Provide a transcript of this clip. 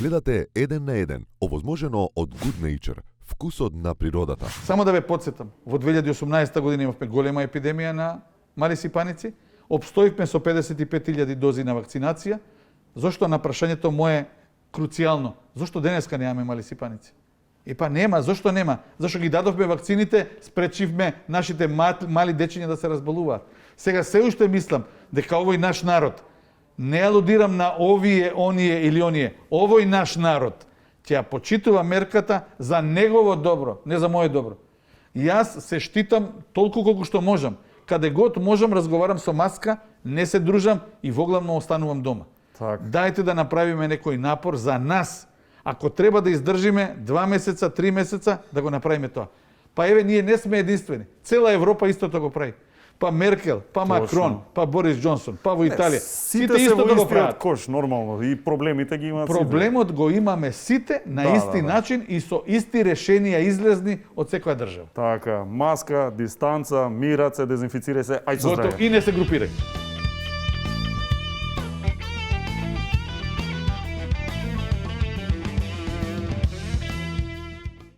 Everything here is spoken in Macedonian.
Гледате Еден на еден, овозможено од Good Nature, вкусот на природата. Само да ве подсетам, во 2018 година имавме голема епидемија на мали сипаници, обстоивме со 55.000 дози на вакцинација. Зошто на прашањето мое круцијално? Зошто денеска немаме мали сипаници? Нема, зошто нема? Зашто ги дадовме вакцините, спречивме нашите мали дечиња да се разболуваат. Сега се уште мислам дека овој наш народ, не алудирам на овие, оние или оние, овој наш народ ќе ја почитува мерката за негово добро, не за моје добро. Јас се штитам толку колку што можам. Каде год можам, разговарам со маска, не се дружам и воглавно останувам дома. Так. Дајте да направиме некој напор за нас. Ако треба да издржиме 2 месеца, 3 месеца, да го направиме тоа. Еве, ние не сме единствени. Цела Европа истото го прави. Па Меркел, па Макрон, па Борис Џонсон, па во Италија. Сите се истото во го истиот прават. кош, нормално. И проблемите ги имаат сите. Проблемот го имаме сите на исти начин и со исти решенија излезни од секоја држава. Така, маска, дистанца, мираце, дезинфицирај се, ајде со Готово здравје. и не се групирај.